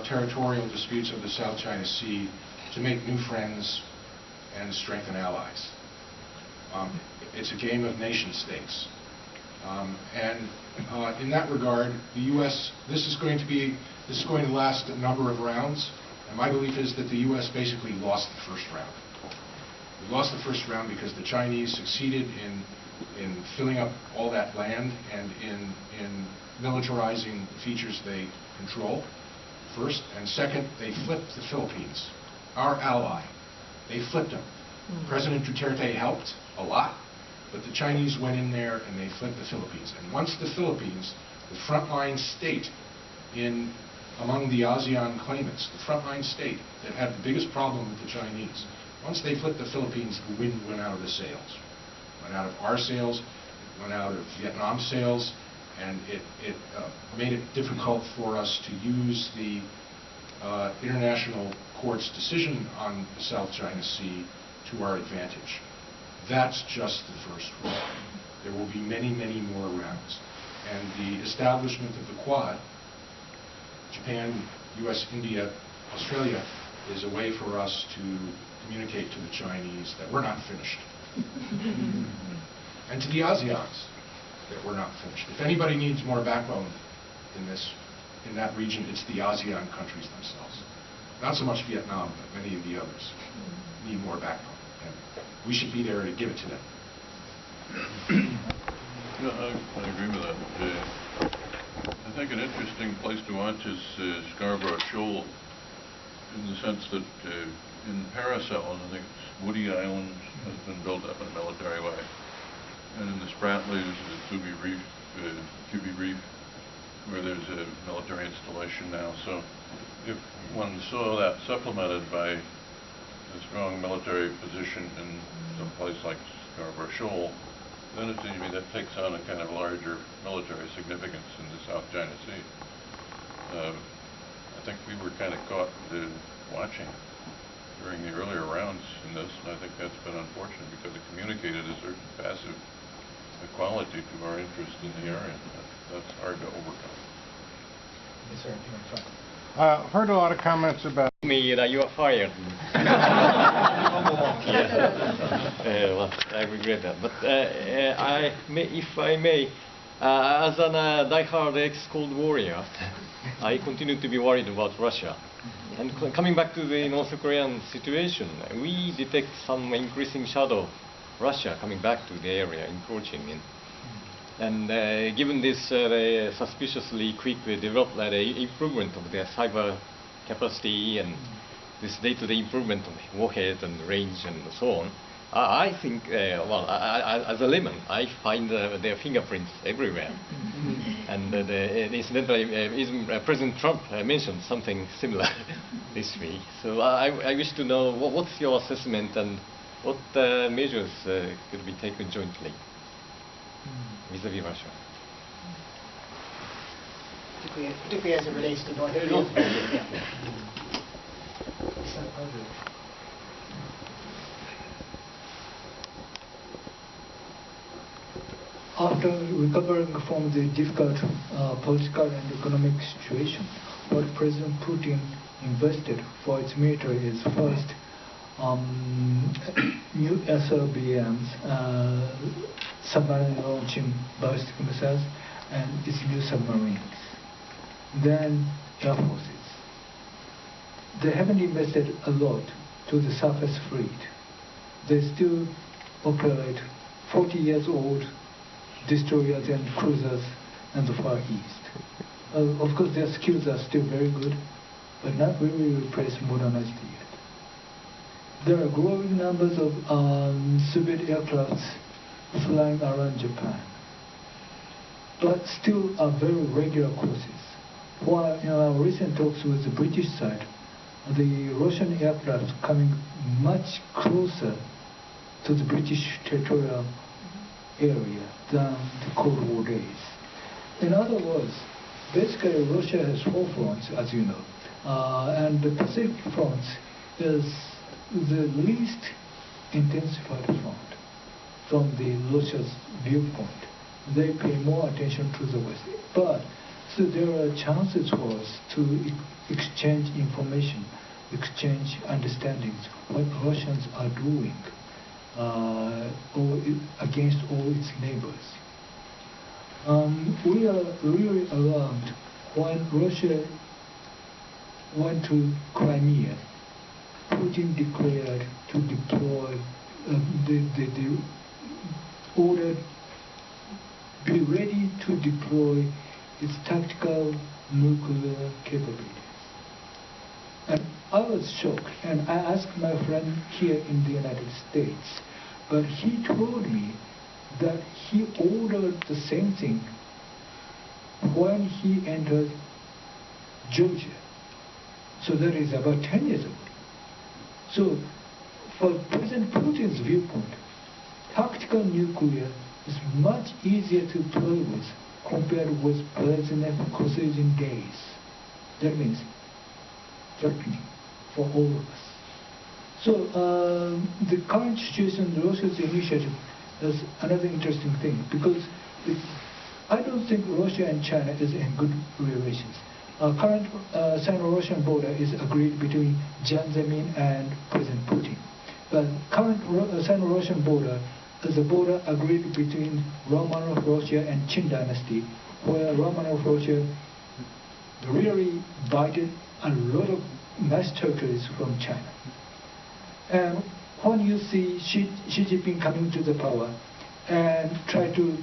territorial disputes of the South China Sea to make new friends and strengthen allies. It's a game of nation states. In that regard, the U.S., this is going to last a number of rounds, and my belief is that the U.S. basically lost the first round. We lost the first round because the Chinese succeeded in filling up all that land and in militarizing the features they control, first. And second, they flipped the Philippines, our ally. They flipped them. President Duterte helped a lot, but the Chinese went in there and they flipped the Philippines. And once the Philippines, the frontline state among the ASEAN claimants, the frontline state that had the biggest problem with the Chinese, once they flipped the Philippines, the wind went out of the sails. Went out of our sails, it went out of Vietnam's sails, and it made it difficult for us to use the International Court's decision on the South China Sea to our advantage. That's just the first round. There will be many, many more rounds. And the establishment of the Quad, Japan, US, India, Australia, is a way for us to communicate to the Chinese that we're not finished. And to the ASEANs, that we're not finished. If anybody needs more backbone in that region, it's the ASEAN countries themselves. Not so much Vietnam, but many of the others need more backbone. And we should be there to give it to them. Yeah, I agree with that. I think an interesting place to watch is Scarborough Shoal, in the sense that in Paracels, I think it's Woody Island has been built up in a military way. And in the Spratlys, Kubi Reef, where there's a military installation now. So if one saw that supplemented by a strong military position in some place like Scarborough Shoal, then it seems to me that takes on a kind of larger military significance in the South China Sea. I think we were kind of caught watching during the earlier rounds in this, and I think that's been unfortunate because it communicated a certain passive quality to our interest in the area. That's hard to overcome. Yes, sir. Heard a lot of comments about me that you are fired. Well, I regret that. But if I may, as a die-hard ex-Cold Warrior, I continue to be worried about Russia. And coming back to the North Korean situation, we detect some increasing shadow of Russia coming back to the area, encroaching in. And given this suspiciously quick improvement of their cyber capacity and this day-to-day improvement of warhead and range and so on, I think, as a layman, I find their fingerprints everywhere. And incidentally, President Trump mentioned something similar this week. So I wish to know what's your assessment and what measures could be taken jointly vis-à-vis Russia? Particularly as it relates to North Korea. After recovering from the difficult political and economic situation, what President Putin invested for its military is first new SLBMs, submarine launching ballistic missiles, and its new submarines. Then air forces. They haven't invested a lot to the surface fleet. They still operate 40 years old destroyers and cruisers in the Far East. Of course, their skills are still very good, but not really replaced modernized yet. There are growing numbers of civil aircrafts flying around Japan, but still are very regular courses. While in our recent talks with the British side, the Russian aircraft coming much closer to the British territorial area than the Cold War days. In other words, basically Russia has 4 fronts, as you know, and the Pacific front is the least intensified front from the Russia's viewpoint. They pay more attention to the West. But So there are chances for us to exchange information, exchange understandings, what Russians are doing against all its neighbors. We are really alarmed when Russia went to Crimea. Putin declared to deploy, the order be ready to deploy its tactical nuclear capabilities. And I was shocked, and I asked my friend here in the United States, but he told me that he ordered the same thing when he entered Georgia. So that is about 10 years ago. So for President Putin's viewpoint, tactical nuclear is much easier to play with compared with President Kosygin days. That means threatening for all of us. So the current situation, Russia's initiative, is another interesting thing, because I don't think Russia and China is in good relations. Current Sino-Russian border is agreed between Jiang Zemin and President Putin. But current Sino-Russian border is a border agreed between Romanov Russia and Qin dynasty, where Romanov Russia really bought a lot of mass territories from China. And when you see Xi Jinping coming to the power and try to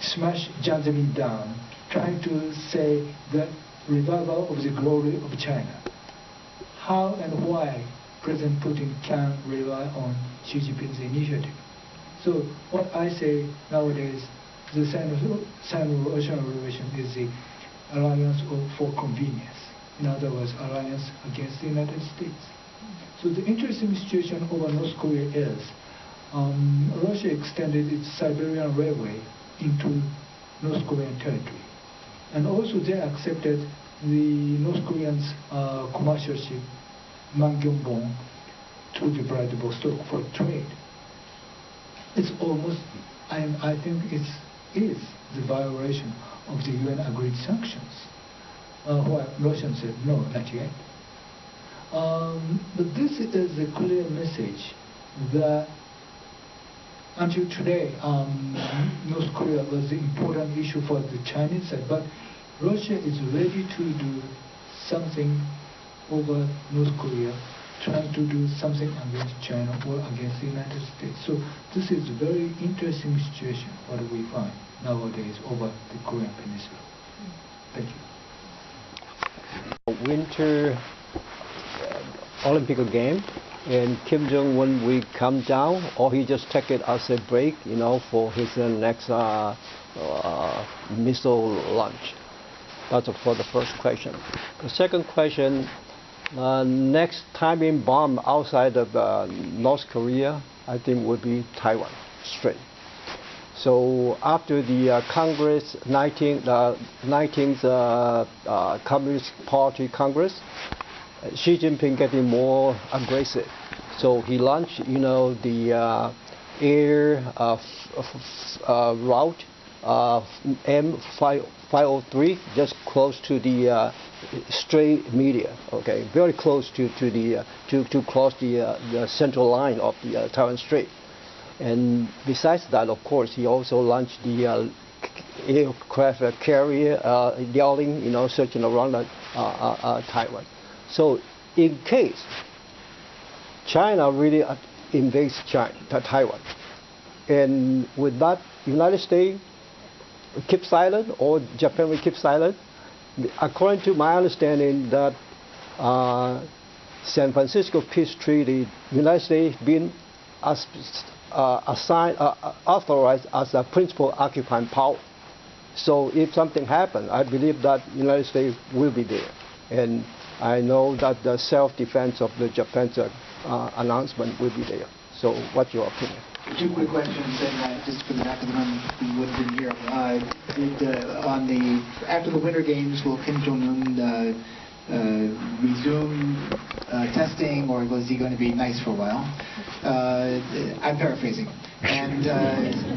smash Jiang Zemin down, trying to say the revival of the glory of China, how and why President Putin can rely on Xi Jinping's initiative? So what I say nowadays, the Sino-Russian relation is the alliance for convenience. In other words, alliance against the United States. So the interesting situation over North Korea is Russia extended its Siberian Railway into North Korean territory. And also they accepted the North Koreans' commercial ship, Mangyongbong, to the Vladivostok for trade. It's almost, I think it is the violation of the UN agreed sanctions. While Russians said, no, not yet. But this is a clear message that until today, North Korea was the important issue for the Chinese side, but Russia is ready to do something over North Korea, trying to do something against China or against the United States. So this is a very interesting situation, what we find nowadays over the Korean Peninsula. Thank you. Winter Olympic game, and Kim Jong Un will come down, or he just take it as a break, for his next missile launch. That's for the first question. The second question, next timing bomb outside of North Korea, I think would be Taiwan Strait. So after the Congress, 19th Communist Party Congress, Xi Jinping getting more aggressive. So he launched, the air route M503, just close to the strait media. Okay, very close to cross the central line of the Taiwan Strait. And besides that, of course, he also launched the aircraft carrier yelling, searching around Taiwan. So in case China really invades Taiwan, and with that, United States keep silent or Japan will keep silent, according to my understanding that San Francisco Peace Treaty, United States been authorized as a principal occupying power. So if something happens, I believe that United States will be there. And I know that the self-defense of the Japan's announcement will be there. So what's your opinion? Two quick questions, and just for the back of the room, we would have been here. After the Winter Games, will Kim Jong Un resume testing, or was he going to be nice for a while? I'm paraphrasing. And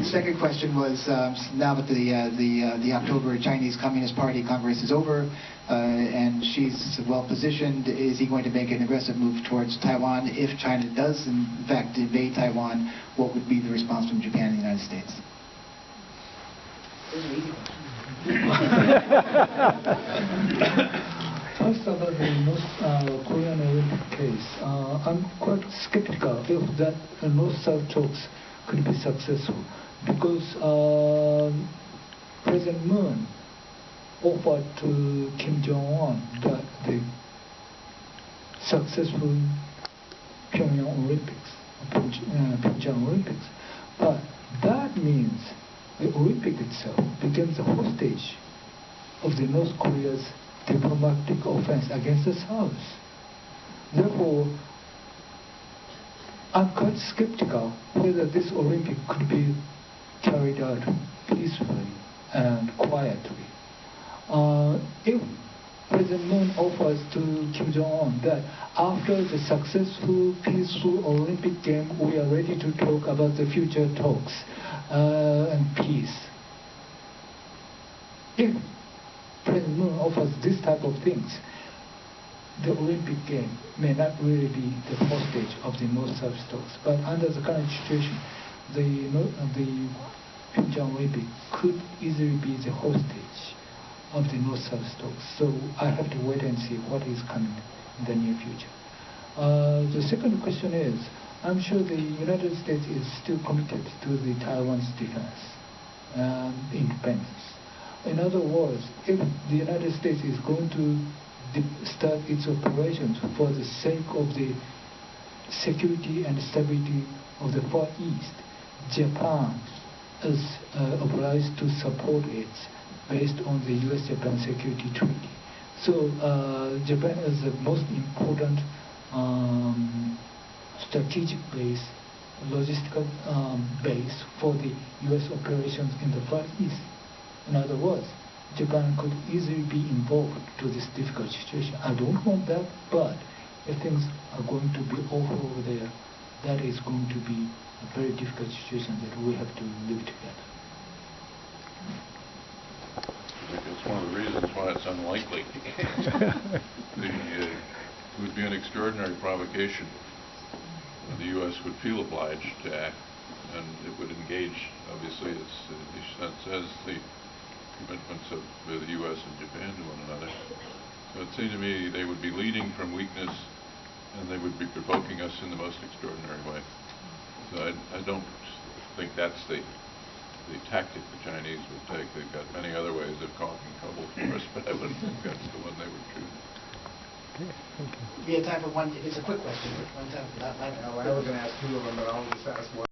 second question was, now that the October Chinese Communist Party Congress is over, and she's well positioned, is he going to make an aggressive move towards Taiwan? If China does in fact invade Taiwan, what would be the response from Japan and the United States? Those are easy questions. First about the North Korean Olympic case, I'm quite skeptical if that North-South talks could be successful, because President Moon offered to Kim Jong Un that the successful Pyongyang Olympics, but that means the Olympic itself becomes a hostage of the North Korea's diplomatic offense against the South. Therefore, I'm quite skeptical whether this Olympic could be carried out peacefully and quietly. If President Moon offers to Kim Jong-un that after the successful, peaceful Olympic game, we are ready to talk about the future talks and peace. If President Moon offers this type of things, the Olympic game may not really be the hostage of the North-South talks. But under the current situation, the Pyeongchang Olympic could easily be the hostage of the North-South talks. So I have to wait and see what is coming in the near future. The second question is, I'm sure the United States is still committed to the Taiwan's defense and independence. In other words, if the United States is going to start its operations for the sake of the security and stability of the Far East, Japan is obliged to support it based on the U.S.-Japan Security Treaty. So Japan is the most important strategic base, logistical base for the U.S. operations in the Far East. In other words, Japan could easily be involved to this difficult situation. I don't want that, but if things are going to be awful over there, that is going to be a very difficult situation that we have to live together. I think that's one of the reasons why it's unlikely. It would be an extraordinary provocation. The U.S. would feel obliged to act, and it would engage, obviously, as Nishi says, the commitments of the U.S. and Japan to one another. So it seemed to me they would be leading from weakness, and they would be provoking us in the most extraordinary way. So I don't think that's the tactic the Chinese would take. They've got many other ways of causing trouble for us, but I wouldn't think that's the one they would choose. Okay, thank you. We have time for one, if it's a quick question, one time for that. I was going to ask two of them, but I'll just ask one.